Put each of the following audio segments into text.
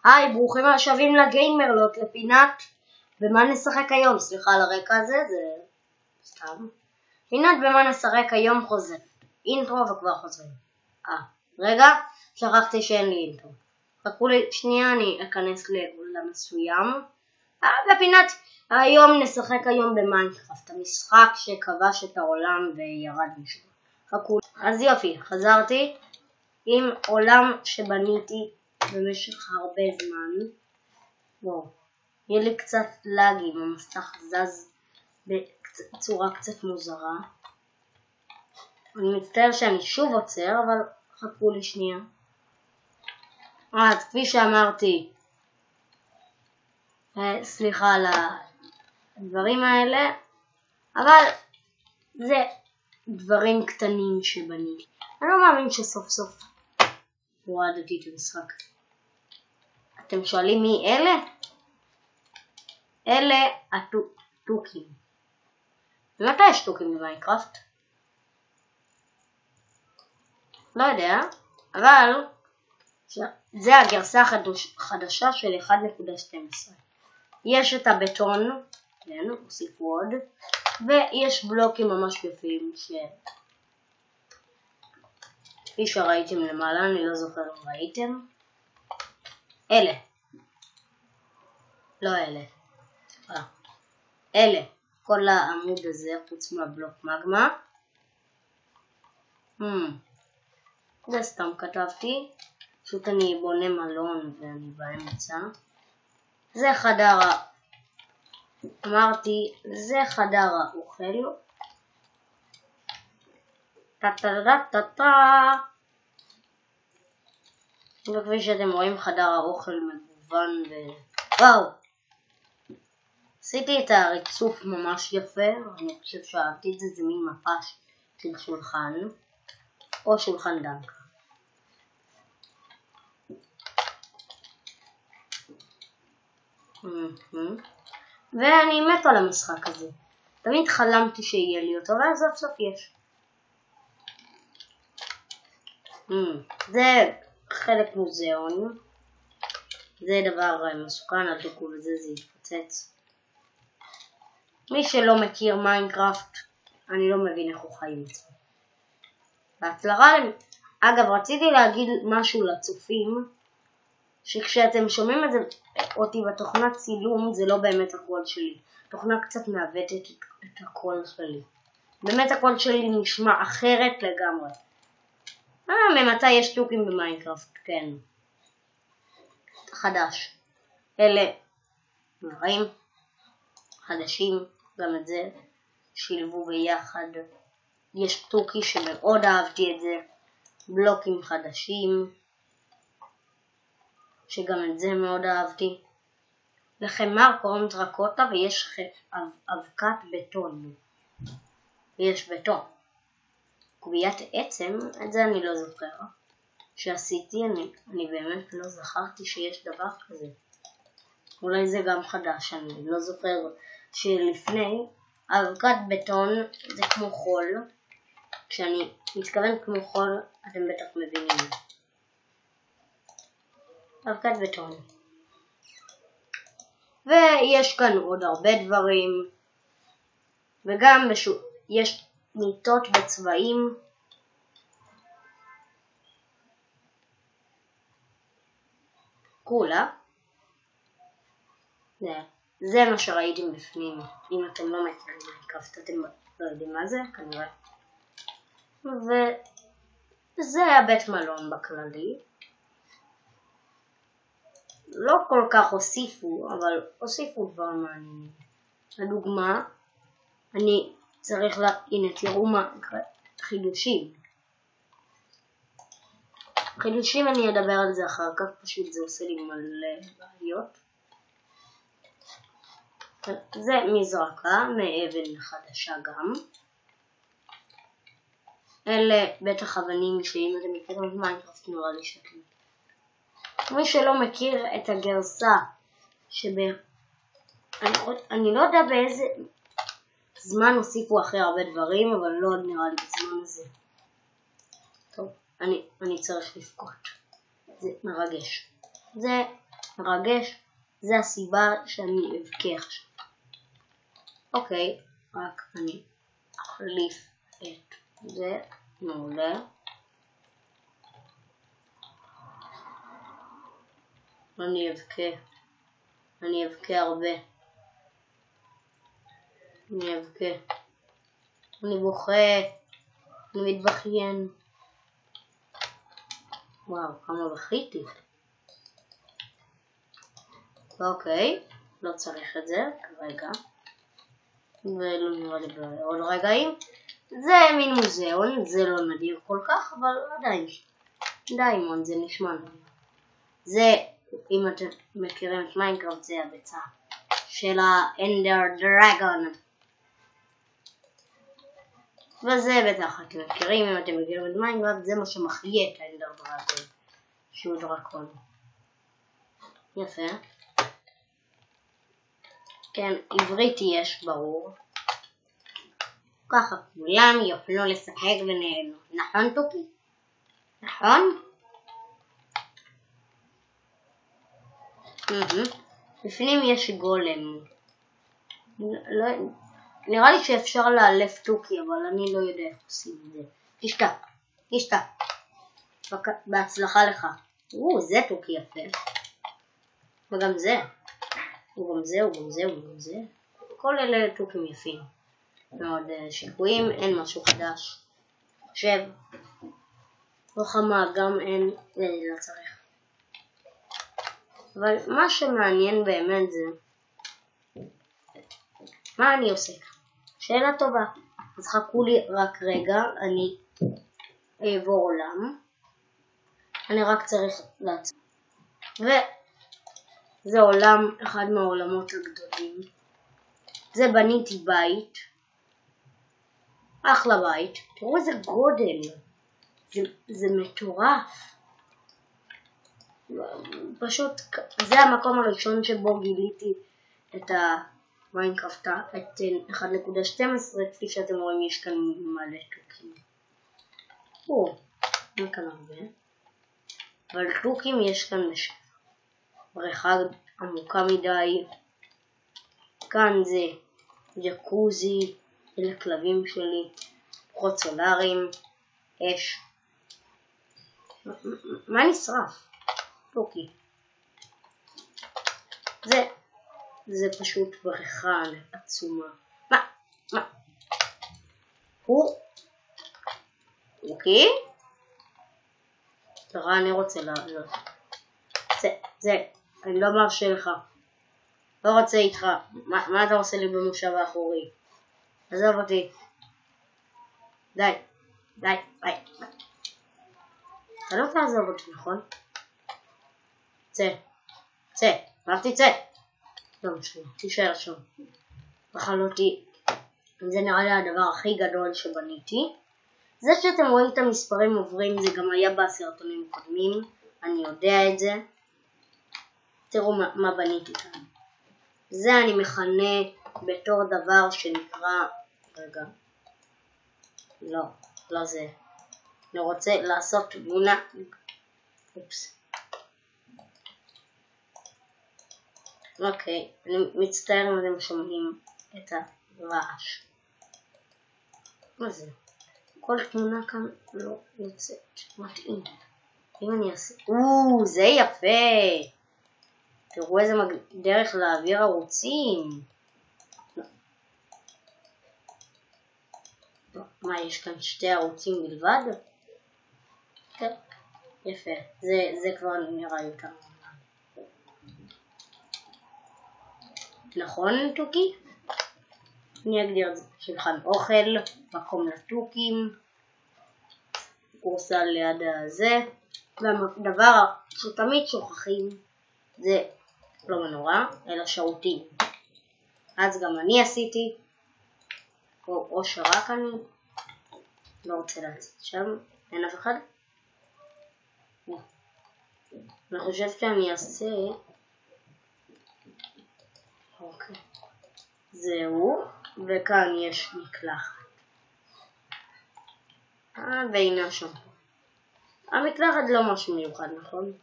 היי, ברוכים השבים לגיימרלוט, לפינת במה נשחק היום. סליחה על הרקע הזה, זה סתם. פינת במה נשחק היום חוזר. אינטרו וכבר חוזרים. רגע, שכחתי שאין לי אינטרו. חכו לי שנייה, אני אכנס לעולם מסוים. בפינת היום נשחק היום במיינקראפט, המשחק שכבש את העולם וירד משם. חכו. אז יופי, חזרתי עם עולם שבניתי במשך הרבה זמן. וואו, יהיה לי קצת לגים, המסך זז בצורה קצת מוזרה. אני מצטער שאני שוב עוצר, אבל חכו לי שנייה. אז כפי שאמרתי, סליחה על הדברים האלה, אבל זה דברים קטנים שבניתי. אני לא מאמין שסוף סוף הורדתי את המשחק. אתם שואלים מי אלה? אלה הטוקים. ומתי יש טוקים במיינקראפט? לא יודע, אבל זה הגרסה החדשה של 1.12. יש את הבטון, כן, הוסיפו עוד, ויש בלוקים ממש יפים כפי שראיתם למעלה, אני לא זוכר אם ראיתם. אלה. לא אלה. אלה. כל העמוד הזה חוץ מהבלוק מגמה. זה סתם כתבתי. פשוט אני בונה מלון ואני באמצע. זה חדר אמרתי, זה חדר האוכל. וכפי שאתם רואים, חדר האוכל מגוון וואו, עשיתי את הריצוף ממש יפה. אני חושב שאהבתי את זה. זה מין מפה של שולחן או שולחן דנקה. ואני מת על המשחק הזה, תמיד חלמתי שיהיה לי אותו, ואז סוף סוף יש. זה חלק מוזיאון, זה דבר מסוכן, אל תקעו לזה, זה יתפוצץ. מי שלא מכיר מיינקראפט, אני לא מבין איך הוא חי עם עצמו. בהצלחה. אגב, רציתי להגיד משהו לצופים, שכשאתם שומעים את זה אותי בתוכנת צילום, זה לא באמת הקול שלי. התוכנה קצת מעוותת את הקול שלי. באמת הקול שלי נשמע אחרת לגמרי. ממתי יש טוקים במיינקראפט? כן. חדש. אלה דברים חדשים, גם את זה שילבו ביחד. יש טוקי שמאוד אהבתי את זה. בלוקים חדשים, שגם את זה מאוד אהבתי. לחמר קוראים דרקוטה ויש אבקת בטון. ויש בטון. קוביית עצם, את זה אני לא זוכר. שעשיתי, אני באמת לא זכרתי שיש דבר כזה. אולי זה גם חדש, אני לא זוכר שלפני. אבקת בטון זה כמו חול. כשאני מתכוון כמו חול, אתם בטח מבינים. אבקת בטון. ויש כאן עוד הרבה דברים. וגם יש מיטות בצבעים. כולה. זה מה שראיתם בפנים. אם אתם לא מכירים מיינקראפט, אתם לא יודעים מה זה, כנראה. וזה הבית מלון בכללי. לא כל כך הוסיפו, אבל הוסיפו דבר מעניינים. לדוגמה, אני צריך הנה תראו מה חידושים. חידושים אני אדבר על זה אחר כך, פשוט זה עושה לי מלא בעיות. זה מזרקה, מאבן חדשה גם. אלה בטח אבנים שאם אתם מכירים את מיינקראפט נראה לי שאתם. מי שלא מכיר את הגרסה אני לא יודע באיזה זמן הוסיפו אחרי הרבה דברים, אבל לא נראה לי בזמן הזה. טוב, אני צריך לפקוט. זה מרגש. זה מרגש, זה הסיבה שאני אבכה עכשיו. אוקיי, רק אני אחליף את זה, מעולה. אני אבכה הרבה. אני בוכה, אני מתבכיין. וואו, כמה בכיתי. אוקיי, לא צריך את זה כרגע. ולא נראה לי בעוד רגעים. זה מין מוזיאון, זה לא נדיר כל כך, אבל עדיין. דיימון, זה נשמע נדיר. זה, אם אתם מכירים את מיינקראפט, זה הביצה של האנדר דרגון. וזה בטח אתם מכירים, אם אתם מכירים את מיינקראפט, זה מה שמחיה את האנדר דרגון, שהוא דרקון. יפה. כן, עברית יש, ברור. ככה כולם יוכלו לשחק בינינו. נכון, טוקי? נכון? לפנים יש גולם. נראה לי שאפשר לאלף טוקי, אבל אני לא יודע איך עושים את זה. תשתה. בהצלחה לך. זה טוקי יפה. וגם זה. וגם זה. כל אלה טוקים יפים. מאוד שיקויים, אין משהו חדש. חושב. רוחמה גם אין, לא צריך. אבל מה שמעניין באמת זה מה אני עושה? שאלה טובה. אז חכו לי רק רגע, אני אעבור עולם. אני רק צריך לעצור. וזה עולם, אחד מהעולמות הגדולים. זה בניתי בית. אחלה בית. תראו איזה גודל. זה מטורף. פשוט זה המקום הראשון שבו גיליתי את המיינקראפט, את 1.12, כפי שאתם רואים יש כאן מלא טוקים. אין כאן הרבה, אבל טוקים יש כאן בשפע. בריכה עמוקה מדי, כאן זה ג'קוזי, אלה כלבים שלי, פחות סולארים, אש. מה נשרף? טוקי. זה פשוט בריכה עצומה. מה? אוקיי? תראה, אני רוצה לעלות. אני לא מרשה לך. לא רוצה איתך. מה אתה עושה לי במושב האחורי? עזוב אותי. די. אתה לא תעזוב אותי, נכון? צא. אמרתי צא. לא משנה, תישאר שם. בחל אותי. זה נראה לי הדבר הכי גדול שבניתי. זה שאתם רואים את המספרים עוברים, זה גם היה בסרטונים הקודמים. אני יודע את זה. תראו מה בניתי כאן. זה אני מכנה בתור דבר שנקרא... רגע. לא זה. אני רוצה לעשות תמונה. אופס. אוקיי, אני מצטער אם אתם שומעים את הרעש. מה זה? כל תמונה כאן לא יוצאת. מתאים. אם אני אעשה... זה יפה! תראו איזה דרך להעביר ערוצים. מה, יש כאן שתי ערוצים בלבד? כן, יפה. זה כבר נראה יותר. נכון, טוקי? אני אגדיר את זה. שולחן אוכל, מקום לטוקים, קורסה ליד הזה, והדבר שתמיד שוכחים זה לא מנורה, אלא שירותים. אז גם אני עשיתי, או שרק אני לא רוצה להציג שם, אין אף אחד. אני חושב שאני אעשה... אוקיי. זהו, וכאן יש מקלחת. והנה שם. המקלחת לא משהו מיוחד, נכון?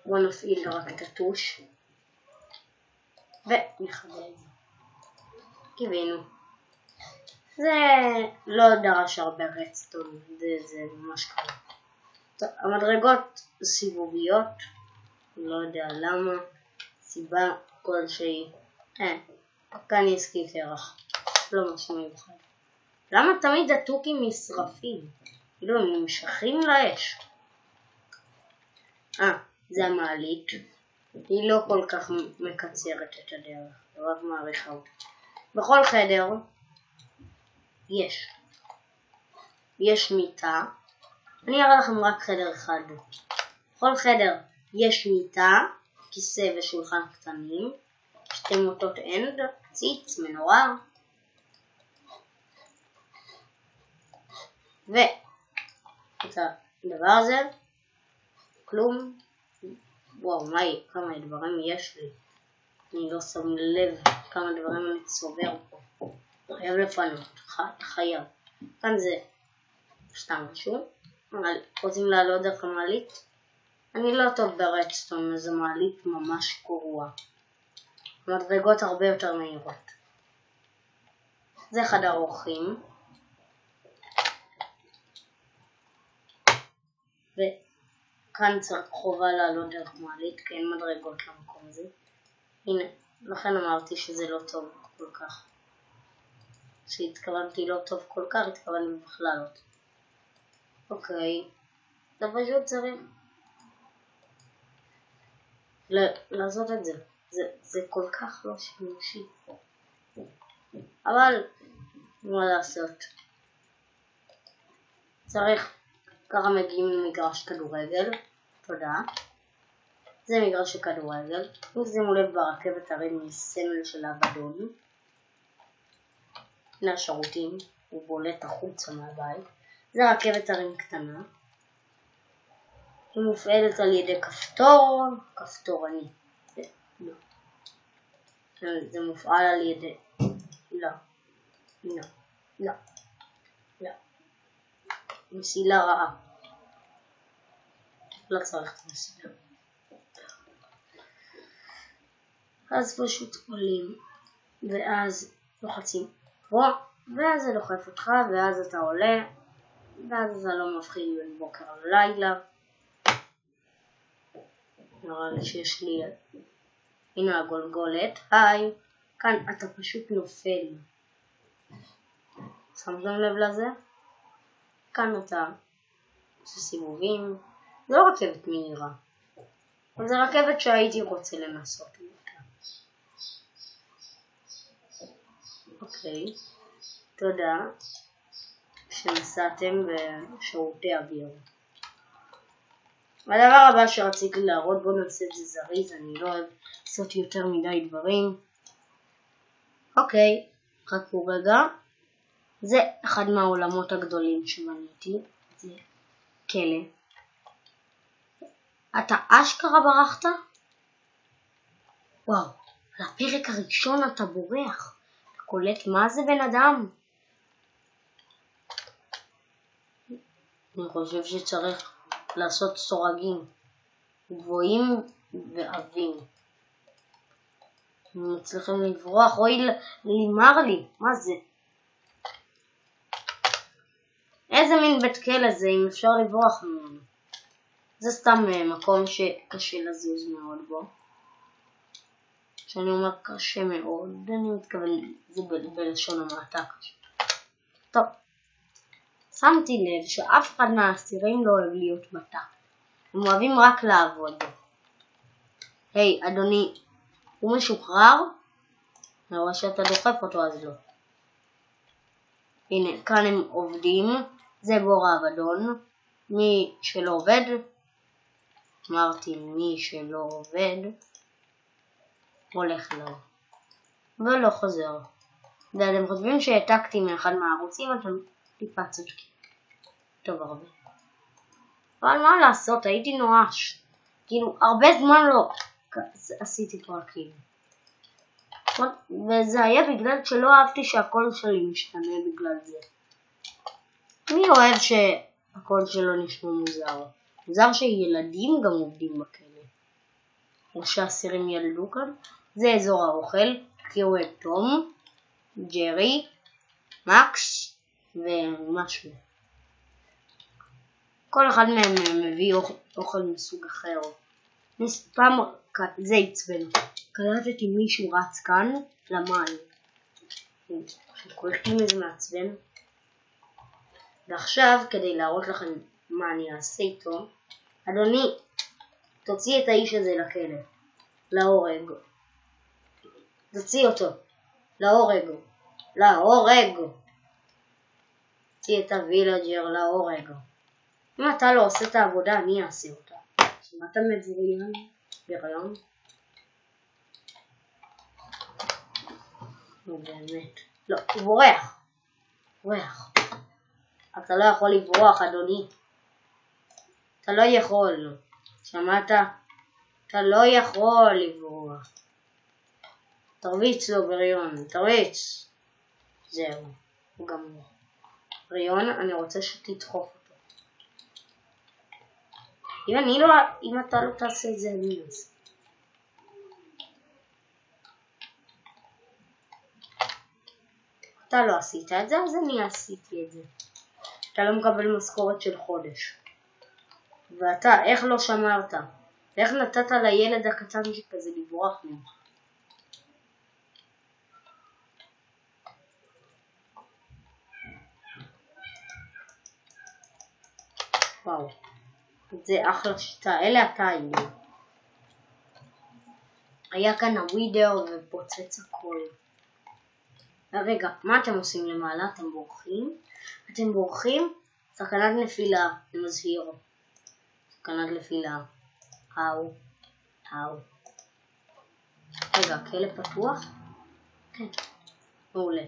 בואו נפעיל רק את הטוש. ונחבר את זה. קיווינו. זה לא דרש הרבה רדסטון, זה ממש קל. המדרגות סיבוביות, לא יודע למה, סיבה כלשהי. כאן יש קרח, לא משהו מיוחד. למה תמיד התוכים נשרפים? כאילו הם נמשכים לאש. זה המעלית. היא לא כל כך מקצרת את הדרך, רק מעריכה אותה. בכל חדר יש מיטה. אני אראה לכם רק חדר אחד. בכל חדר יש מיטה, כיסא ושולחן קטנים, שתי מוטות אנד, ציץ, מנורה. ואת הדבר הזה, כלום. וואו, כמה דברים יש לי. אני לא שם לב כמה דברים אני צובר פה. חייב לפנות, חייב. כאן זה סתם משהו. רוצים לעלות דרך המעלית? אני לא טוב ברדסטון, אז המעלית ממש גרועה. המדרגות הרבה יותר מהירות. זה חדר אורחים. וכאן צריך חובה לעלות דרך מעלית, כי אין מדרגות למקום הזה. הנה, לכן אמרתי שזה לא טוב כל כך. כשהתכוונתי לא טוב כל כך, התכוונתי בכלל לא טוב. אוקיי, אתה פשוט צריך לעשות את זה. זה כל כך לא שימושי. אבל מה לעשות? צריך, ככה מגיעים למגרש כדורגל. תודה. זה מגרש כדורגל. אם שימו לב ברכבת הרים מסמל של האבדון. הנה השירותים, הוא בולט החוצה מהבית. זה רכבת הרים קטנה. היא מופעלת על ידי כפתורני. זה מופעל על ידי... לא. מסילה רעה. לא צריך את המסילה. אז פשוט עולים, ואז לוחצים פה, ואז זה דוחף אותך, ואז אתה עולה, ואז זה לא מבחין בין בוקר ללילה. נראה לי שיש לי... הנה הגולגולת, היי, כאן אתה פשוט נופל. שמתם לב לזה? כאן אתה עושה סיבובים. זה לא רכבת מהירה, אבל זה רכבת שהייתי רוצה לנסות אותה. אוקיי, תודה שנסעתם בשירותי אוויר. הדבר הבא שרציתי להראות, בואו נעשה את זה זריז, אני לא אוהב לעשות יותר מדי דברים. אוקיי, חכו רגע. זה אחד מהעולמות הגדולים שבניתי, זה כלא. אתה אשכרה ברחת? וואו, על הפרק הראשון אתה בורח. אתה קולט מה זה בן אדם? אני חושב שצריך לעשות סורגים גבוהים ועבים. אם מצליחים לברוח, אוי לימר לי, מה זה? איזה מין בית כלא זה אם אפשר לברוח ממנו? זה סתם מקום שקשה לזוז מאוד בו. כשאני אומר קשה מאוד, אני מתכוון, זה בלשון המעטה קשה. טוב, שמתי לב שאף אחד מהאסירים לא אוהב להיות בתא. הם אוהבים רק לעבוד. היי, אדוני, הוא משוחרר? אני רואה שאתה דוחף אותו אז לא. הנה, כאן הם עובדים. זה בור האבדון. מי שלא עובד, אמרתי מי שלא עובד, הולך לו. ולא חוזר. ואתם חושבים שהעתקתי מאחד מהערוצים, אתם טיפה צודקים. טוב הרבה. אבל מה לעשות, הייתי נואש. כאילו, הרבה זמן לא עשיתי פרקים. וזה היה בגלל שלא אהבתי שהקול שלי משתנה בגלל זה. מי אוהב שהקול שלו נשמע מוזר? מוזר שילדים גם עובדים בכלא. או שהאסירים ילדו כאן. זה אזור האוכל, תכירו את תום, ג'רי, מקס ומשהו. כל אחד מהם מביא אוכל מסוג אחר. פעם זה עצבן. קלטתי מישהו רץ כאן למים. קולטים איזה מעצבן. ועכשיו, כדי להראות לכם מה אני אעשה איתו, אדוני, תוציא את האיש הזה לכלא, להורג. תוציא אותו, להורג. תוציא את הווילג'ר להורג. אם אתה לא עושה את העבודה, אני אעשה אותה. שמעת בריון? לא באמת. לא, הוא בורח. אתה לא יכול לברוח, אדוני. אתה לא יכול. שמעת? אתה לא יכול לברוח. תרביץ לו בריון, תרביץ. זהו, הוא גמור. בריון, אני רוצה שתדחוף אותו. אם אתה לא תעשה את זה, אני אעשה. אתה לא עשית את זה, אז אני עשיתי את זה. אתה לא מקבל משכורת של חודש. ואתה, איך לא שמרת? איך נתת לילד הקטן שכזה לברוח ממך? וואו, זה אחלה שיטה. אלה הטיימים. היה כאן הווידר ופוצץ הכל. רגע, מה אתם עושים למעלה? אתם בורחים? סכנת נפילה, זה מזהיר. סכנת נפילה. האו. רגע, הכלא פתוח? כן. מעולה.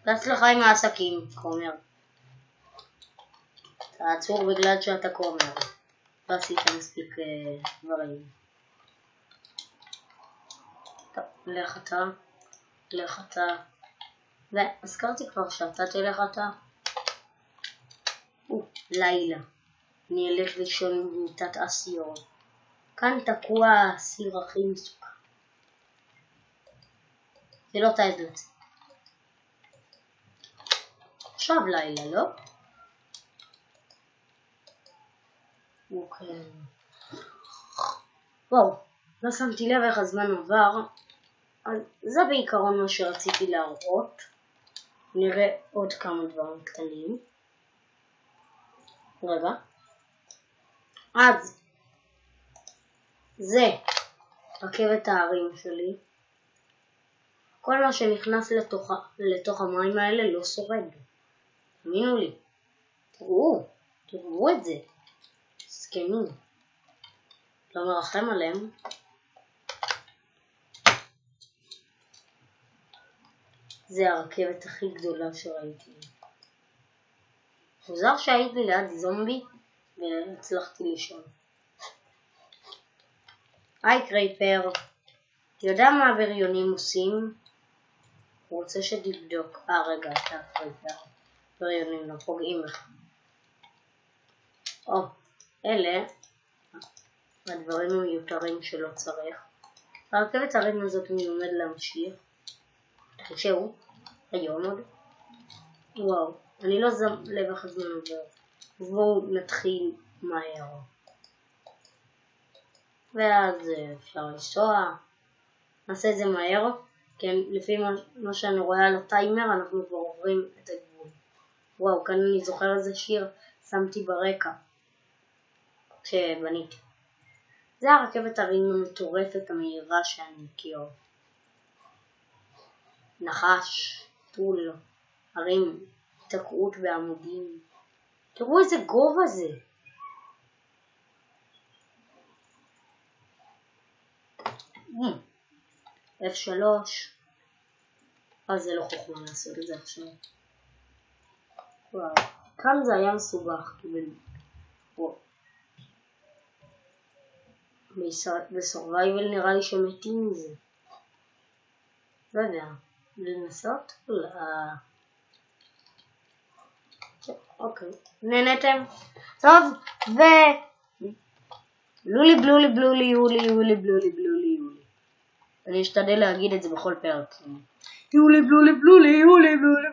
תצלחה עם העסקים, כומר. אתה עצור בגלל שאתה כומר. לא עשית מספיק דברים. טוב, לך אתה. והזכרתי כבר שאתה תלך אתה. לילה. אני אלך לישון במיטת אסיר. כאן תקוע האסיר הכי מסוכן. זה לא תעד לצאת. עכשיו לילה, לא? אוקיי. וואו, לא שמתי לב איך הזמן עבר. אז זה בעיקרון מה שרציתי להראות. נראה עוד כמה דברים קטנים. רגע. אז זה רכבת הערים שלי. כל מה שנכנס לתוך המים האלה לא שורד. תאמינו לי. תראו את זה. סכמים. לא מרחם עליהם. זה הרכבת הכי גדולה שראיתי. מוזר שהייתי ליד זומבי והצלחתי לישון. היי קרייפר, אתה יודע מה הבריונים עושים? הוא רוצה שתבדוק. רגע, אתה קרייפר. בריונים לא פוגעים לך. אלה הדברים המיותרים שלא צריך. הרכבת הרים הזאת אני עומד להמשיך. תחשבו, היום עוד. וואו, אני לא שם לב איך הזמן עובר. אז בואו נתחיל מהר. ואז אפשר לנסוע. נעשה את זה מהר, כי לפי מה שאני רואה על הטיימר אנחנו כבר עוברים את הגבול. וואו, כאן אני זוכר איזה שיר שמתי ברקע כשבניתי. זה הרכבת הרים המטורפת המהירה שאני מכיר. נחש, טול, הרים, תקעות בעמודים. תראו איזה גובה זה. F3. זה לא חוכמה לעשות את זה עכשיו. וואו, כאן זה היה מסובך. בסורווייבל נראה לי שמתים מזה. לא יודע, לנסות? לא. אוקיי, נהנתם? טוב, לולי בלולי בלולי יולי יולי בלולי בלולי יולי. אני אשתדל להגיד את זה בכל פרק. יולי בלולי בלולי יולי בלולי